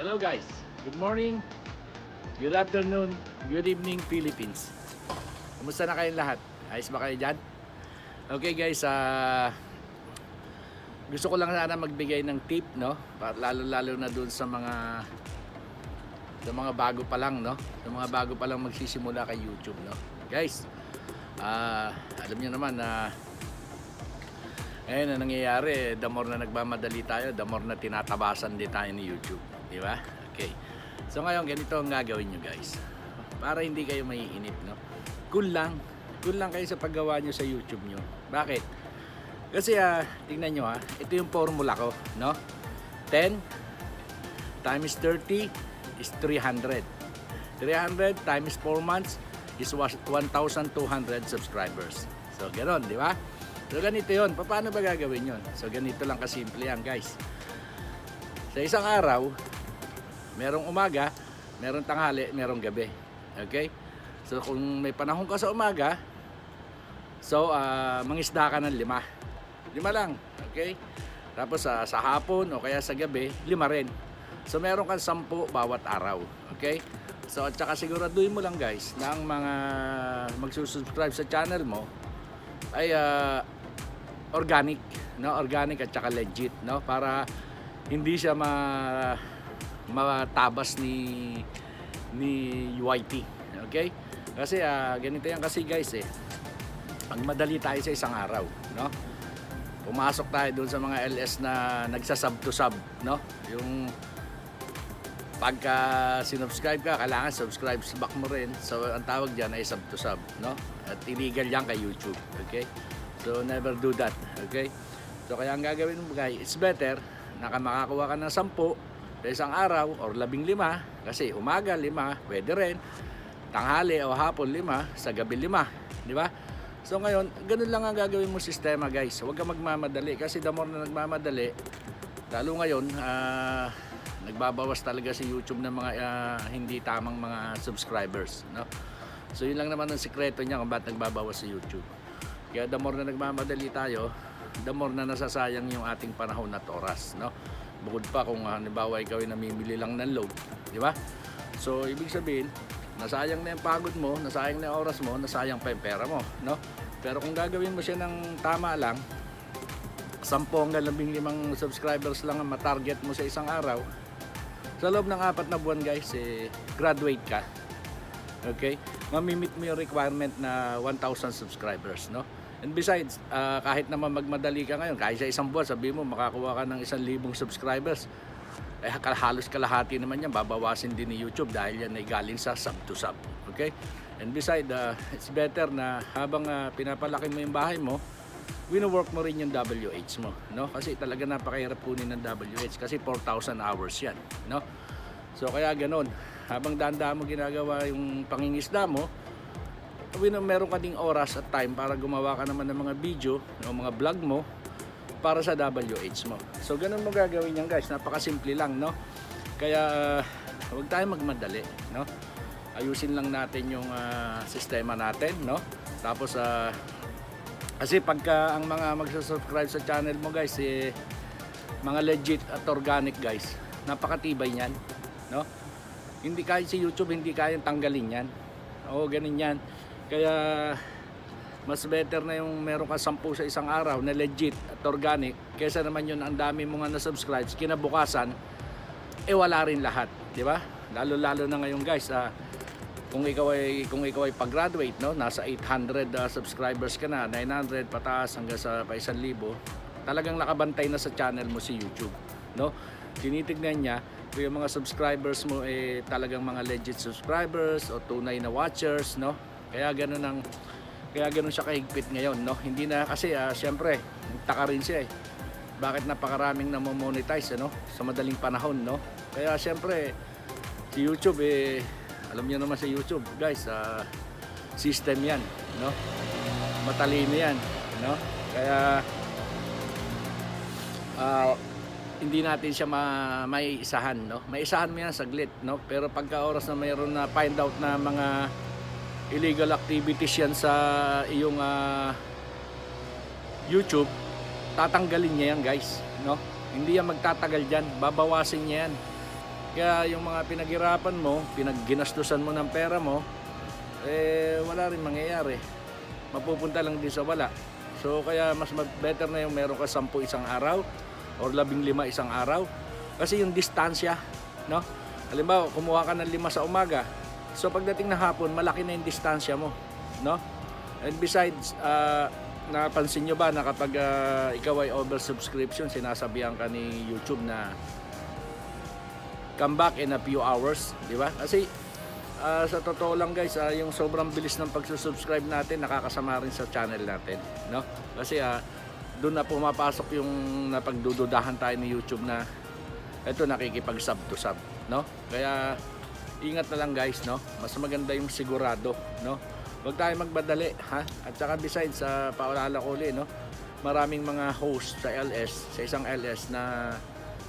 Hello guys, good morning, good afternoon, good evening Philippines. Kumusta na kayong lahat? Ayos ba kayo dyan? Okay guys, gusto ko lang sana magbigay ng tip, no? Lalo na dun sa mga bago pa lang, no? Sa mga bago pa lang magsisimula kay YouTube, no? Guys, alam niyo naman na ngayon ang nangyayari, the more na nagmamadali tayo, the more na tinatabasan din tayo ni YouTube, di ba? Okay. So ngayon ganito ang gagawin nyo guys. Para hindi kayo maiinip, no? Cool lang kayo sa paggawa nyo sa YouTube nyo. Bakit? Kasi tingnan nyo ito yung formula ko, no? 10 times 30 is 300. 300 times 4 months is 1,200 subscribers. So ganoon, di ba? So ganito yun. Paano ba gagawin yun? So ganito lang kasimple yan guys. Sa isang araw, merong umaga, merong tanghali, merong gabi. Okay? So kung may panahon ka sa umaga, so mangisda ka ng 5 lang. Okay? Tapos sa hapon o kaya sa gabi, 5 rin. So meron kang 10 bawat araw. Okay? So at saka siguraduhin mo lang guys na ang mga magsusubscribe sa channel mo ay organic, no? Organic at saka legit, no? Para hindi siya matabas ni YT. Okay? Kasi ganito yan kasi guys pag madali tayo sa isang araw, no? Pumasok tayo doon sa mga LS na nagsasub to sub, no? Yung pagka sinubscribe ka, kailangan subscribe back mo rin. So ang tawag diyan ay sub to sub, no? At illegal yan kay YouTube. Okay? So never do that. Okay? So kaya ang gagawin mo guys, it's better na makakuha ka ng 10 sa isang araw or 15, kasi umaga 5, pwede rin. Tanghali o hapon 5, sa gabi 5, di ba? So ngayon, ganun lang ang gagawin mo sistema guys. Huwag kang magmamadali kasi the more na nagmamadali, lalo ngayon nagbabawas talaga si YouTube ng mga hindi tamang mga subscribers, no? So yun lang naman ang sikreto niya kung bakit nagbabawas si YouTube. Kaya the more na nagmamadali tayo, the more na nasasayang yung ating panahon at oras, no? Bukod pa kung halimbawa ikaw ay namimili lang ng load, di ba? So ibig sabihin, nasayang na yung pagod mo, nasayang na yung oras mo, nasayang pa yung pera mo, no? Pero kung gagawin mo siya ng tama lang, 10 hanggang 15 subscribers lang ang matarget mo sa isang araw, sa loob ng 4 na buwan guys, graduate ka. Okay? Mamimit mo yung requirement na 1,000 subscribers, no? And besides, kahit naman magmadali ka ngayon, kahit sa isang buwan, sabi mo makakuha ka ng 1,000 subscribers, halos kalahati naman yan, babawasin din ni YouTube dahil yan ay galing sa sub to sub. Okay? And besides, it's better na habang pinapalaki mo yung bahay mo, wino-work mo rin yung WH mo, no? Kasi talaga napakahirap kunin ng WH kasi 4,000 hours yan, no? So kaya ganoon, habang daan-daan mo ginagawa yung pangingisda mo, meron ka ding oras at time para gumawa ka naman ng mga video o mga vlog mo para sa WH mo. So ganun mo gagawin yan guys, napakasimple lang, no? Kaya huwag tayo magmadali, no? Ayusin lang natin yung sistema natin, no? Tapos kasi pagka ang mga magsusubscribe sa channel mo guys, mga legit at organic guys, napakatibay niyan, no? Hindi kaya si YouTube, hindi kayang tanggalin yan. Oo, ganun yan. Kaya mas better na yung meron ka 10 sa isang araw na legit at organic, kaysa naman yun ang dami mo nga na-subscribes, kinabukasan wala rin lahat, di ba? Lalo na ngayon guys, kung ikaw ay pag-graduate, no, nasa 800 subscribers ka na, 900 pataas hanggang sa 1,000, talagang nakabantay na sa channel mo si YouTube, no? Tinitignan niya kung yung mga subscribers mo talagang mga legit subscribers o tunay na watchers, no? Kaya ganun siya kahigpit ngayon, no? Hindi na kasi syempre nagtaka rin siya bakit napakaraming namo-monetize, no, sa madaling panahon, no? Kaya syempre si YouTube alam niyo naman sa YouTube guys, system yan, no? Matalino yan, no? Kaya hindi natin siya maiisahan, no? Maisahan mo yan saglit, no? Pero pagka oras na mayroon na find out na mga illegal activities yan sa iyong YouTube, tatanggalin niya yan guys, no? Hindi yan magtatagal dyan, babawasin niya yan. Kaya yung mga pinaghirapan mo, pinagginastusan mo ng pera mo, wala rin mangyayari. Mapupunta lang din sa wala. So kaya mas better na yung meron ka 10 isang araw or 15 isang araw. Kasi yung distansya, no? Halimbawa, kumuha ka ng 5 sa umaga. So pagdating ng hapon, malaki na yung distansya mo, no? And besides, napansin nyo ba na kapag ikaw ay oversubscription, sinasabihan ka ni YouTube na come back in a few hours, di ba? Kasi sa totoo lang guys, yung sobrang bilis ng pagsusubscribe natin, nakakasama rin sa channel natin, no? Kasi doon na pumapasok yung napagdududahan tayo ni YouTube na ito nakikipag-sub to sub, no? Kaya ingat na lang guys, no? Mas maganda yung sigurado, no? Huwag tayo magbadali, ha? At saka besides, paalala ko ulit, no? Maraming mga host sa LS, sa isang LS na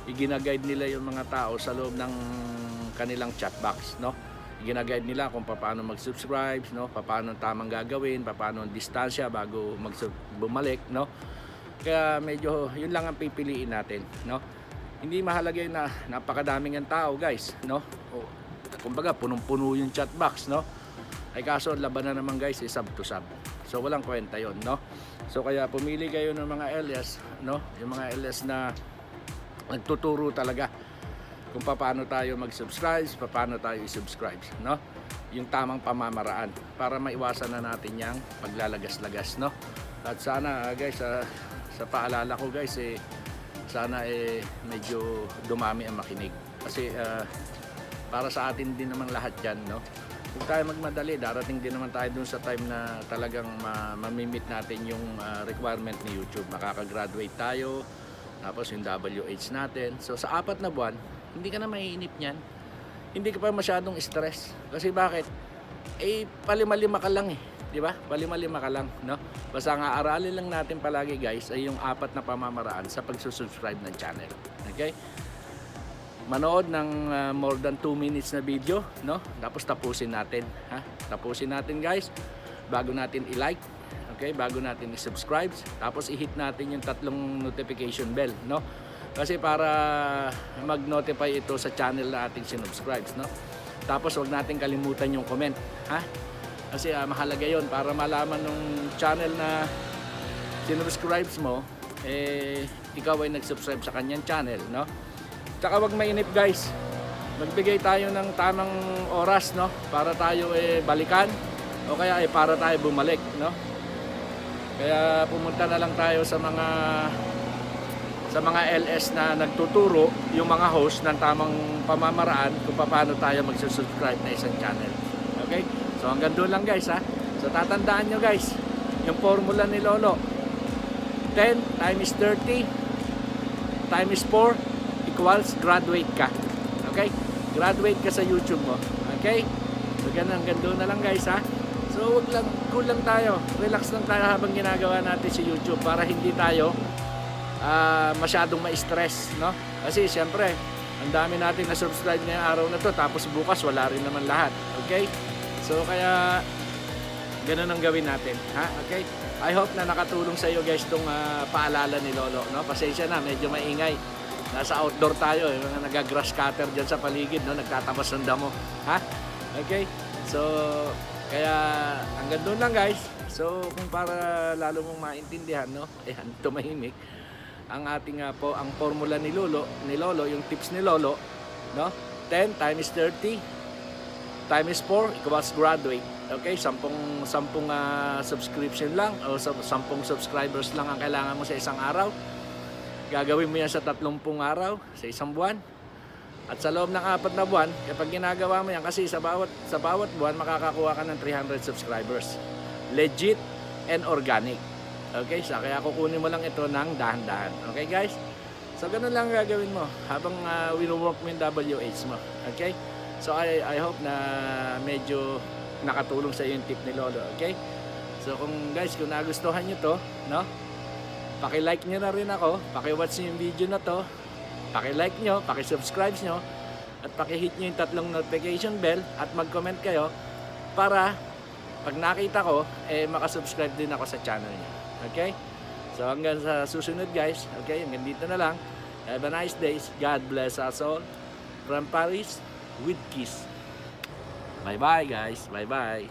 iginaguide nila yung mga tao sa loob ng kanilang chat box, no? Iginaguide nila kung paano mag-subscribe, no? Paano tamang gagawin, paano ang distansya bago bumalik, no? Kaya medyo yun lang ang pipiliin natin, no? Hindi mahalaga yun na napakadaming ang tao, guys, no? O, kumbaga punong-puno yung chat box, no? Ay kaso laban na naman guys, sub to sub. So walang kwenta yon, no? So kaya pumili kayo ng mga LS, no? Yung mga LS na nagtuturo talaga kung paano tayo mag-subscribe, paano tayo i-subscribe, no? Yung tamang pamamaraan para maiwasan na natin yung paglalagas-lagas, no? At sana guys, sa paalala ko guys, sana medyo dumami ang makinig. Kasi para sa atin din naman lahat yan, no? Kung tayo magmadali, darating din naman tayo dun sa time na talagang mamimit natin yung requirement ni YouTube. Makakagraduate tayo, tapos yung WH natin. So sa 4 na buwan, hindi ka na maiinip niyan. Hindi ka pa masyadong stress. Kasi bakit? Palima-lima ka lang di ba? Palima-lima ka lang, no? Basta nga aralin lang natin palagi guys ay yung 4 na pamamaraan sa pagsusubscribe ng channel. Okay? Manood ng more than 2 minutes na video, no? Tapos tapusin natin, ha? Tapusin natin guys bago natin i-like, okay? Bago natin i-subscribe, tapos i-hit natin yung 3 notification bell, no? Kasi para mag-notify ito sa channel na ating sinubscribe, no? Tapos huwag natin kalimutan yung comment, ha? Kasi mahalaga 'yon para malaman ng channel na sinubscribes mo, ikaw ay nag-subscribe sa kanyang channel, no? Tsaka wag mainip guys. Magbigay tayo ng tamang oras, no? Para tayo balikan o kaya para tayo bumalik, no? Kaya pumunta na lang tayo sa mga LS na nagtuturo, yung mga host ng tamang pamamaraan kung paano tayo magsusubscribe na isang channel. Okay? So hanggang doon lang guys, ha. So tatandaan nyo guys, yung formula ni Lolo. 10 times 30 times 4 equals graduate ka. Okay? Graduate ka sa YouTube mo. Okay? So ganun, hanggang doon na lang guys, ha. So wag lang, cool lang tayo. Relax lang tayo habang ginagawa natin si YouTube para hindi tayo masyadong ma-stress, no? Kasi siyempre, ang dami natin na subscribe ngayong araw na to, tapos bukas wala rin naman lahat. Okay? So kaya ganun ang gawin natin, ha? Okay? I hope na nakatulong sa iyo guys tong paalala ni Lolo, no? Pasensya na, medyo maingay. Nasa outdoor tayo, mga nagagrass cutter dyan sa paligid, no? Nagtatapos ng damo, ha? Okay? So, kaya hanggang doon lang guys. So, kung para lalo mong maintindihan, no? Tumahimik. Ang ating ang formula ni Lolo, yung tips ni Lolo, no? 10 times 30 times 4 equals graduate. Okay? 10 subscription lang o 10 subscribers lang ang kailangan mo sa isang araw. Gagawin mo yan sa 30 araw, sa isang buwan. At sa loob ng 4 na buwan, kapag ginagawa mo yan, kasi sa bawat buwan, makakakuha ka ng 300 subscribers. Legit and organic. Okay? So, kaya kukunin mo lang ito ng dahan-dahan. Okay guys? So, ganun lang gagawin mo habang wino-work mo yung WH mo. Okay? So, I hope na medyo nakatulong sa iyo yung tip ni Lolo. Okay? So, kung nagustuhan nyo to, no? Paki-like nyo na rin ako, paki-watch nyo yung video na to, paki-like nyo, paki-subscribe nyo, at paki-hit nyo yung 3 notification bell at mag-comment kayo para pag nakita ko, makasubscribe din ako sa channel nyo. Okay? So hanggang sa susunod guys, okay, hanggang dito na lang. Have a nice day. God bless us all. from Paris with Kiss. Bye bye guys, bye bye.